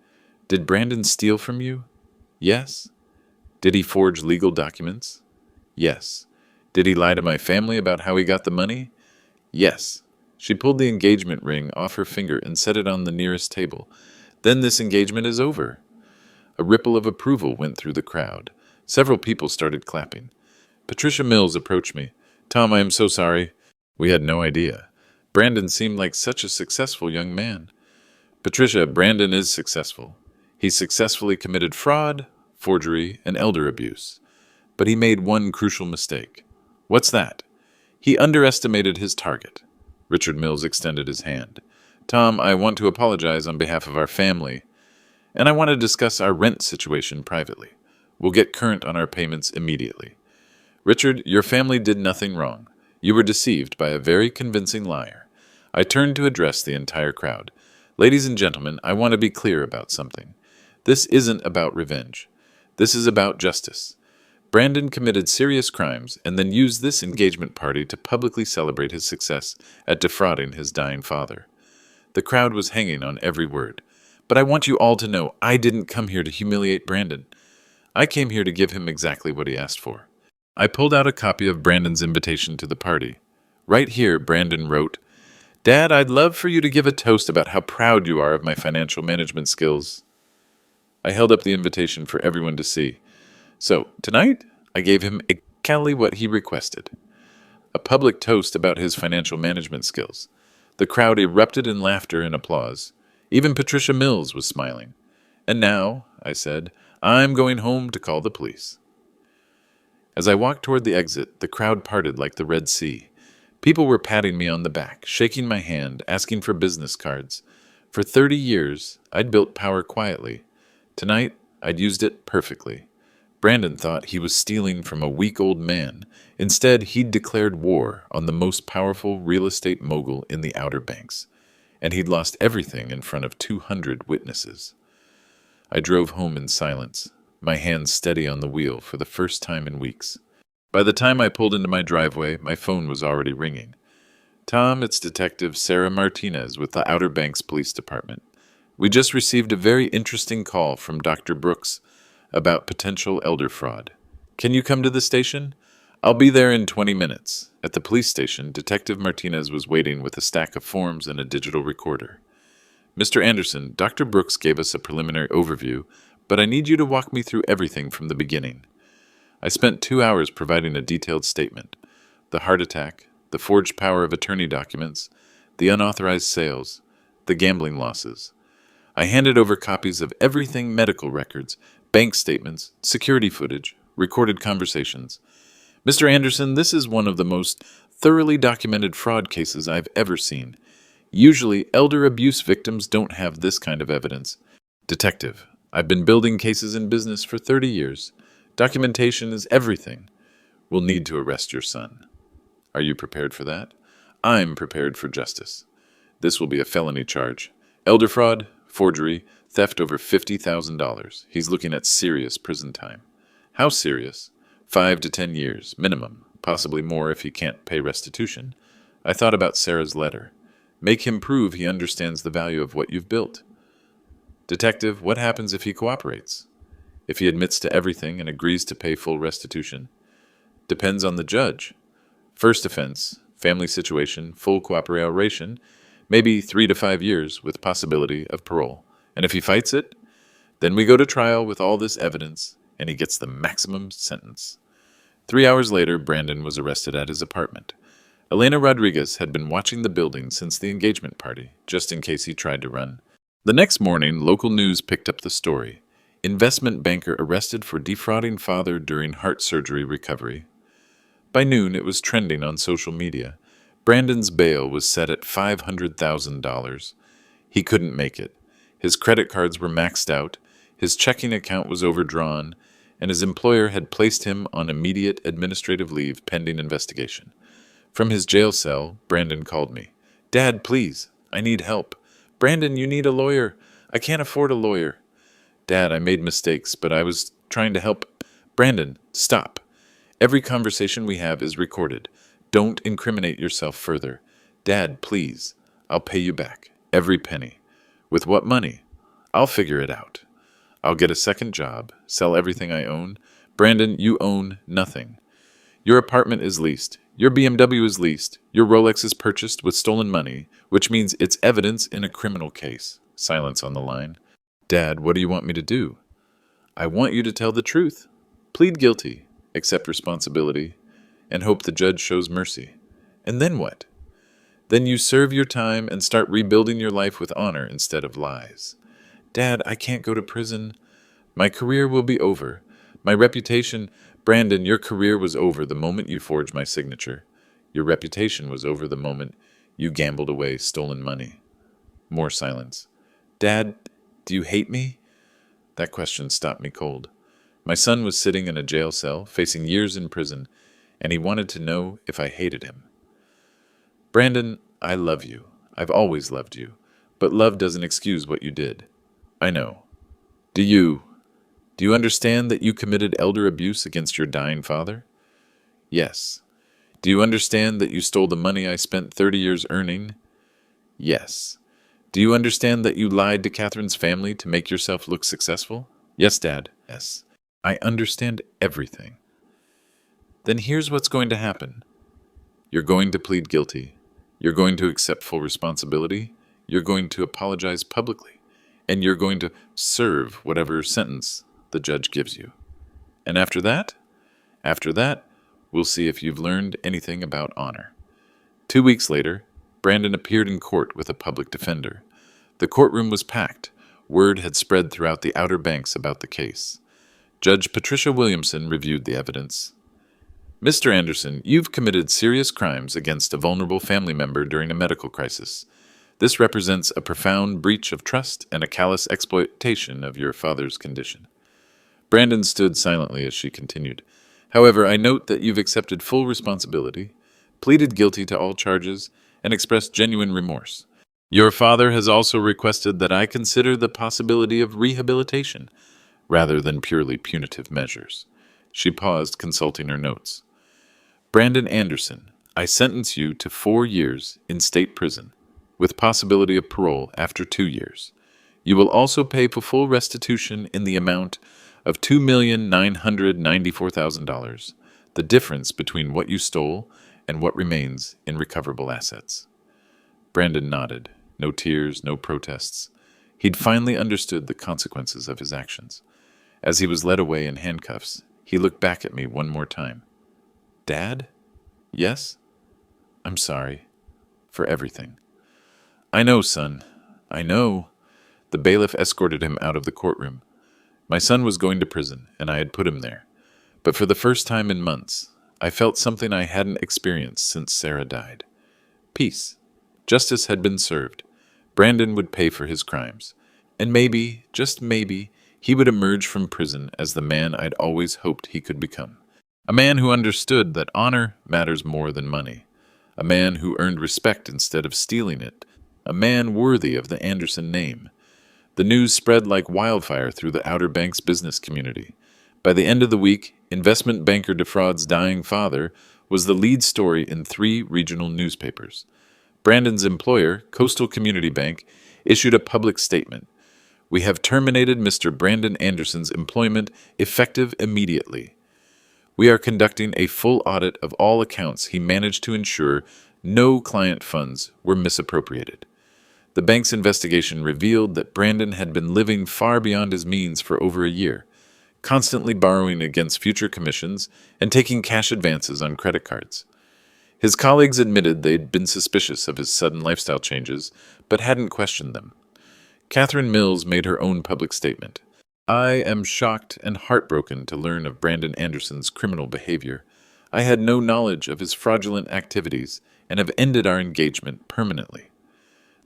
Did Brandon steal from you? Yes. Did he forge legal documents? Yes. Did he lie to my family about how he got the money? Yes. She pulled the engagement ring off her finger and set it on the nearest table. Then this engagement is over. A ripple of approval went through the crowd. Several people started clapping. Patricia Mills approached me. Tom, I am so sorry. We had no idea. Brandon seemed like such a successful young man. Patricia, Brandon is successful. He successfully committed fraud, forgery, and elder abuse. But he made one crucial mistake. What's that? He underestimated his target. Richard Mills extended his hand. Tom, I want to apologize on behalf of our family, and I want to discuss our rent situation privately. We'll get current on our payments immediately. Richard, your family did nothing wrong. You were deceived by a very convincing liar. I turned to address the entire crowd. Ladies and gentlemen, I want to be clear about something. This isn't about revenge. This is about justice. Brandon committed serious crimes and then used this engagement party to publicly celebrate his success at defrauding his dying father. The crowd was hanging on every word. But I want you all to know I didn't come here to humiliate Brandon. I came here to give him exactly what he asked for. I pulled out a copy of Brandon's invitation to the party. Right here, Brandon wrote, Dad, I'd love for you to give a toast about how proud you are of my financial management skills. I held up the invitation for everyone to see. So, tonight, I gave him exactly what he requested. A public toast about his financial management skills. The crowd erupted in laughter and applause. Even Patricia Mills was smiling. And now, I said, I'm going home to call the police. As I walked toward the exit, the crowd parted like the Red Sea. People were patting me on the back, shaking my hand, asking for business cards. For 30 years, I'd built power quietly. Tonight, I'd used it perfectly. Brandon thought he was stealing from a weak old man. Instead, he'd declared war on the most powerful real estate mogul in the Outer Banks, and he'd lost everything in front of 200 witnesses. I drove home in silence, my hands steady on the wheel for the first time in weeks. By the time I pulled into my driveway, my phone was already ringing. Tom, it's Detective Sarah Martinez with the Outer Banks Police Department. We just received a very interesting call from Dr. Brooks about potential elder fraud. Can you come to the station? I'll be there in 20 minutes. At the police station, Detective Martinez was waiting with a stack of forms and a digital recorder. Mr. Anderson, Dr. Brooks gave us a preliminary overview, but I need you to walk me through everything from the beginning. I spent 2 hours providing a detailed statement. The heart attack, the forged power of attorney documents, the unauthorized sales, the gambling losses. I handed over copies of everything: medical records, bank statements, security footage, recorded conversations. Mr. Anderson, this is one of the most thoroughly documented fraud cases I've ever seen. Usually, elder abuse victims don't have this kind of evidence. Detective, I've been building cases in business for 30 years. Documentation is everything. We'll need to arrest your son. Are you prepared for that? I'm prepared for justice. This will be a felony charge. Elder fraud, forgery, theft over $50,000. He's looking at serious prison time. How serious? 5 to 10 years, minimum, possibly more if he can't pay restitution. I thought about Sarah's letter. Make him prove he understands the value of what you've built. Detective, what happens if he cooperates? If he admits to everything and agrees to pay full restitution? Depends on the judge. First offense, family situation, full cooperation, maybe 3 to 5 years with possibility of parole. And if he fights it, then we go to trial with all this evidence, and he gets the maximum sentence. 3 hours later, Brandon was arrested at his apartment. Elena Rodriguez had been watching the building since the engagement party, just in case he tried to run. The next morning, local news picked up the story. Investment banker arrested for defrauding father during heart surgery recovery. By noon, it was trending on social media. Brandon's bail was set at $500,000. He couldn't make it. His credit cards were maxed out, his checking account was overdrawn, and his employer had placed him on immediate administrative leave pending investigation. From his jail cell, Brandon called me. Dad, please, I need help. Brandon, you need a lawyer. I can't afford a lawyer. Dad, I made mistakes, but I was trying to help. Brandon, stop. Every conversation we have is recorded. Don't incriminate yourself further. Dad, please, I'll pay you back. Every penny. With what money? I'll figure it out. I'll get a second job, sell everything I own. Brandon, you own nothing. Your apartment is leased. Your BMW is leased. Your Rolex is purchased with stolen money, which means it's evidence in a criminal case. Silence on the line. Dad, what do you want me to do? I want you to tell the truth. Plead guilty, accept responsibility, and hope the judge shows mercy. And then what? Then you serve your time and start rebuilding your life with honor instead of lies. Dad, I can't go to prison. My career will be over. My reputation... Brandon, your career was over the moment you forged my signature. Your reputation was over the moment you gambled away stolen money. More silence. Dad, do you hate me? That question stopped me cold. My son was sitting in a jail cell, facing years in prison, and he wanted to know if I hated him. Brandon, I love you. I've always loved you. But love doesn't excuse what you did. I know. Do you understand that you committed elder abuse against your dying father? Yes. Do you understand that you stole the money I spent 30 years earning? Yes. Do you understand that you lied to Catherine's family to make yourself look successful? Yes, Dad. Yes. I understand everything. Then here's what's going to happen. You're going to plead guilty. You're going to accept full responsibility. You're going to apologize publicly. And you're going to serve whatever sentence the judge gives you. And after that, we'll see if you've learned anything about honor. 2 weeks later, Brandon appeared in court with a public defender. The courtroom was packed. Word had spread throughout the Outer Banks about the case. Judge Patricia Williamson reviewed the evidence. Mr. Anderson, you've committed serious crimes against a vulnerable family member during a medical crisis. This represents a profound breach of trust and a callous exploitation of your father's condition. Brandon stood silently as she continued. However, I note that you've accepted full responsibility, pleaded guilty to all charges, and expressed genuine remorse. Your father has also requested that I consider the possibility of rehabilitation, rather than purely punitive measures. She paused, consulting her notes. Brandon Anderson, I sentence you to 4 years in state prison, with possibility of parole after 2 years. You will also pay for full restitution in the amount of $2,994,000. the difference between what you stole and what remains in recoverable assets. Brandon nodded. No tears, no protests. He'd finally understood the consequences of his actions. As he was led away in handcuffs, he looked back at me one more time. Dad? Yes? I'm sorry. For everything. I know, son. I know. The bailiff escorted him out of the courtroom. My son was going to prison, and I had put him there. But for the first time in months, I felt something I hadn't experienced since Sarah died. Peace. Justice had been served. Brandon would pay for his crimes. And maybe, just maybe, he would emerge from prison as the man I'd always hoped he could become. A man who understood that honor matters more than money. A man who earned respect instead of stealing it. A man worthy of the Anderson name. The news spread like wildfire through the Outer Banks business community. By the end of the week, investment banker defrauds dying father was the lead story in 3 regional newspapers. Brandon's employer, Coastal Community Bank, issued a public statement. We have terminated Mr. Brandon Anderson's employment effective immediately. We are conducting a full audit of all accounts he managed to ensure no client funds were misappropriated. The bank's investigation revealed that Brandon had been living far beyond his means for over a year, constantly borrowing against future commissions and taking cash advances on credit cards. His colleagues admitted they'd been suspicious of his sudden lifestyle changes, but hadn't questioned them. Catherine Mills made her own public statement. I am shocked and heartbroken to learn of Brandon Anderson's criminal behavior. I had no knowledge of his fraudulent activities and have ended our engagement permanently.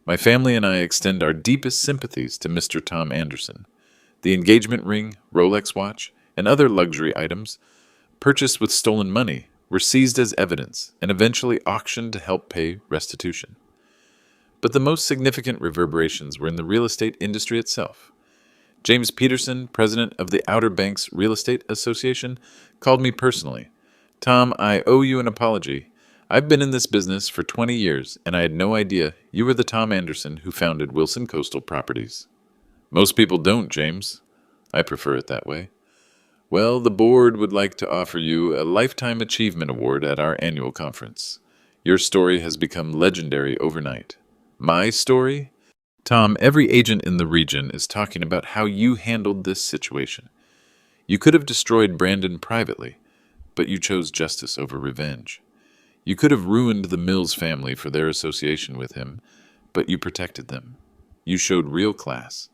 My family and I extend our deepest sympathies to Mr. Tom Anderson. The engagement ring, Rolex watch, and other luxury items, purchased with stolen money, were seized as evidence and eventually auctioned to help pay restitution. But the most significant reverberations were in the real estate industry itself. James Peterson, president of the Outer Banks Real Estate Association, called me personally. Tom, I owe you an apology. I've been in this business for 20 years, and I had no idea you were the Tom Anderson who founded Wilson Coastal Properties. Most people don't, James. I prefer it that way. Well, the board would like to offer you a Lifetime Achievement Award at our annual conference. Your story has become legendary overnight. My story? Tom, every agent in the region is talking about how you handled this situation. You could have destroyed Brandon privately, but you chose justice over revenge. You could have ruined the Mills family for their association with him, but you protected them. You showed real class.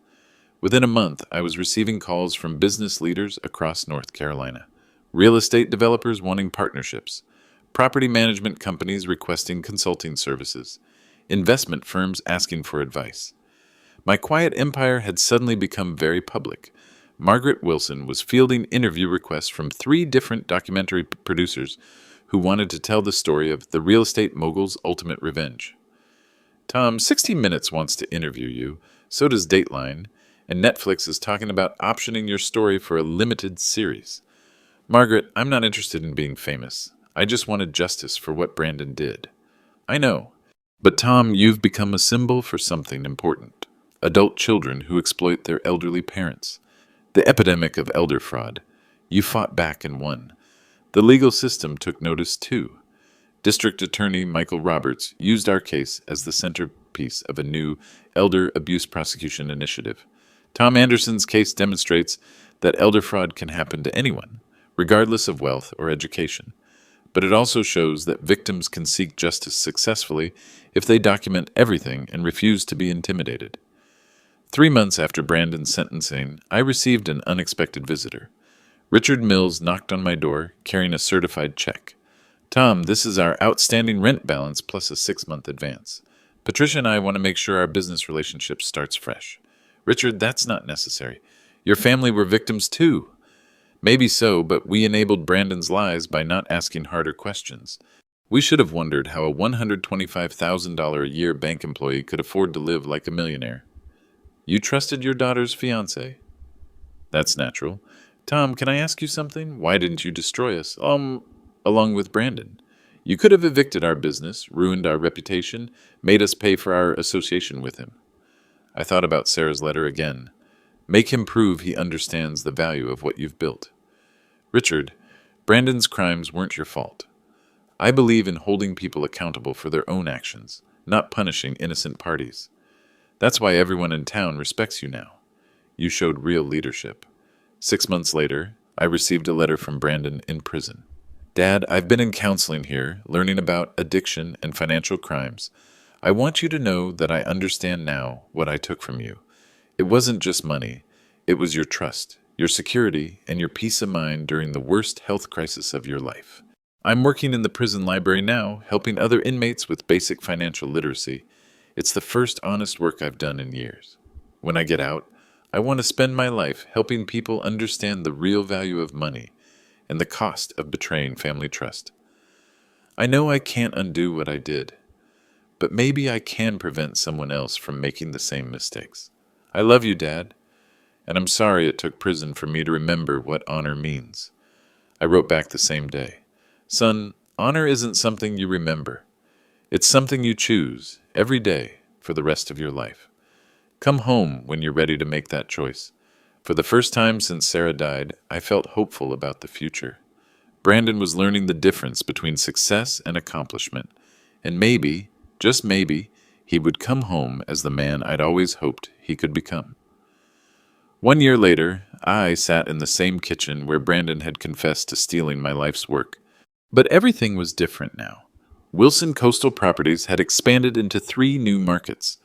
Within a month, I was receiving calls from business leaders across North Carolina, real estate developers wanting partnerships, property management companies requesting consulting services, investment firms asking for advice. My quiet empire had suddenly become very public. Margaret Wilson was fielding interview requests from 3 different documentary producers who wanted to tell the story of the real estate mogul's ultimate revenge. Tom, 60 Minutes wants to interview you, so does Dateline, and Netflix is talking about optioning your story for a limited series. Margaret, I'm not interested in being famous. I just wanted justice for what Brandon did. I know. But Tom, you've become a symbol for something important. Adult children who exploit their elderly parents. The epidemic of elder fraud. You fought back and won. The legal system took notice too. District Attorney Michael Roberts used our case as the centerpiece of a new elder abuse prosecution initiative. Tom Anderson's case demonstrates that elder fraud can happen to anyone, regardless of wealth or education. But it also shows that victims can seek justice successfully if they document everything and refuse to be intimidated. 3 months after Brandon's sentencing, I received an unexpected visitor. Richard Mills knocked on my door, carrying a certified check. Tom, this is our outstanding rent balance plus a 6-month advance. Patricia and I want to make sure our business relationship starts fresh. Richard, that's not necessary. Your family were victims too. Maybe so, but we enabled Brandon's lies by not asking harder questions. We should have wondered how a $125,000 a year bank employee could afford to live like a millionaire. You trusted your daughter's fiancé? That's natural. Tom, can I ask you something? Why didn't you destroy us? Along with Brandon. You could have evicted our business, ruined our reputation, made us pay for our association with him. I thought about Sarah's letter again. Make him prove he understands the value of what you've built. Richard, Brandon's crimes weren't your fault. I believe in holding people accountable for their own actions, not punishing innocent parties. That's why everyone in town respects you now. You showed real leadership. 6 months later, I received a letter from Brandon in prison. Dad, I've been in counseling here, learning about addiction and financial crimes. I want you to know that I understand now what I took from you. It wasn't just money. It was your trust, your security, and your peace of mind during the worst health crisis of your life. I'm working in the prison library now, helping other inmates with basic financial literacy. It's the first honest work I've done in years. When I get out, I want to spend my life helping people understand the real value of money and the cost of betraying family trust. I know I can't undo what I did, but maybe I can prevent someone else from making the same mistakes. I love you, Dad, and I'm sorry it took prison for me to remember what honor means. I wrote back the same day. Son, honor isn't something you remember. It's something you choose every day for the rest of your life. Come home when you're ready to make that choice. For the first time since Sarah died, I felt hopeful about the future. Brandon was learning the difference between success and accomplishment, and maybe, just maybe, he would come home as the man I'd always hoped he could become. 1 year later, I sat in the same kitchen where Brandon had confessed to stealing my life's work. But everything was different now. Wilson Coastal Properties had expanded into 3 new markets.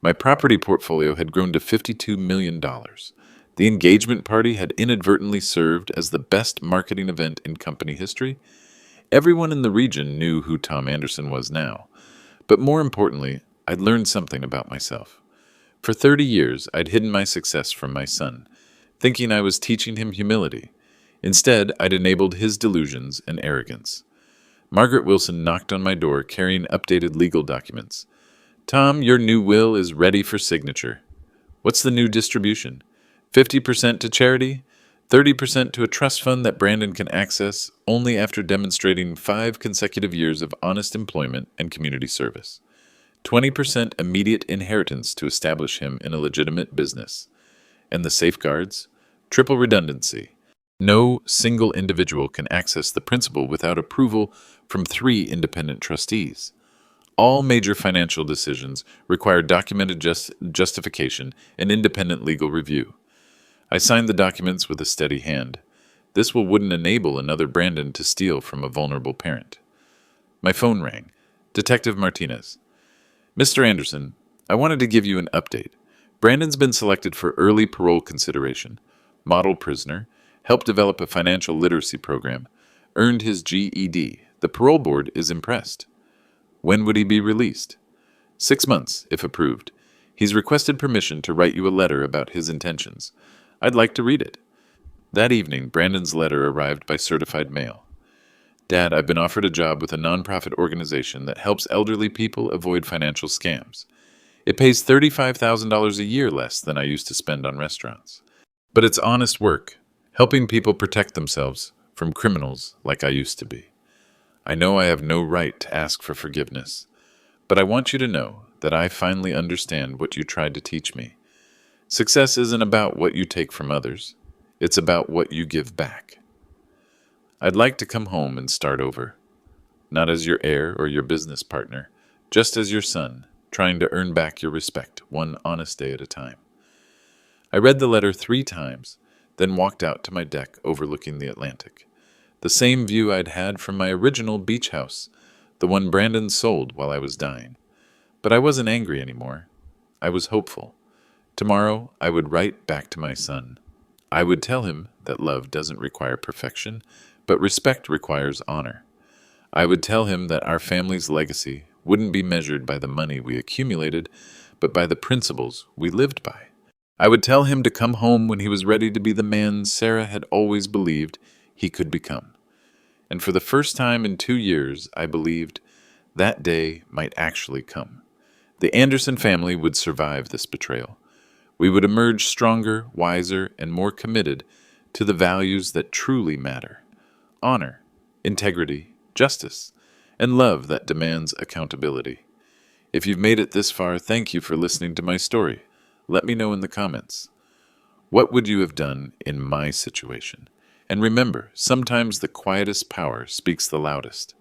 My property portfolio had grown to $52 million. The engagement party had inadvertently served as the best marketing event in company history. Everyone in the region knew who Tom Anderson was now. But more importantly, I'd learned something about myself. For 30 years, I'd hidden my success from my son, thinking I was teaching him humility. Instead, I'd enabled his delusions and arrogance. Margaret Wilson knocked on my door carrying updated legal documents. Tom, your new will is ready for signature. What's the new distribution? 50% to charity, 30% to a trust fund that Brandon can access only after demonstrating 5 consecutive years of honest employment and community service. 20% immediate inheritance to establish him in a legitimate business. And the safeguards? Triple redundancy. No single individual can access the principal without approval from 3 independent trustees. All major financial decisions require documented justification and independent legal review. I signed the documents with a steady hand. This wouldn't enable another Brandon to steal from a vulnerable parent. My phone rang. Detective Martinez. Mr. Anderson, I wanted to give you an update. Brandon's been selected for early parole consideration, model prisoner, helped develop a financial literacy program, earned his GED. The parole board is impressed. When would he be released? 6 months, if approved. He's requested permission to write you a letter about his intentions. I'd like to read it. That evening, Brandon's letter arrived by certified mail. Dad, I've been offered a job with a nonprofit organization that helps elderly people avoid financial scams. It pays $35,000 a year less than I used to spend on restaurants. But it's honest work, helping people protect themselves from criminals like I used to be. I know I have no right to ask for forgiveness, but I want you to know that I finally understand what you tried to teach me. Success isn't about what you take from others. It's about what you give back. I'd like to come home and start over, not as your heir or your business partner, just as your son, trying to earn back your respect one honest day at a time. I read the letter 3 times, then walked out to my deck overlooking the Atlantic. The same view I'd had from my original beach house, the one Brandon sold while I was dying. But I wasn't angry anymore. I was hopeful. Tomorrow, I would write back to my son. I would tell him that love doesn't require perfection, but respect requires honor. I would tell him that our family's legacy wouldn't be measured by the money we accumulated, but by the principles we lived by. I would tell him to come home when he was ready to be the man Sarah had always believed he could become. And for the first time in 2 years, I believed that day might actually come. The Anderson family would survive this betrayal. We would emerge stronger, wiser, and more committed to the values that truly matter: honor, integrity, justice, and love that demands accountability. If you've made it this far, thank you for listening to my story. Let me know in the comments. What would you have done in my situation? And remember, sometimes the quietest power speaks the loudest.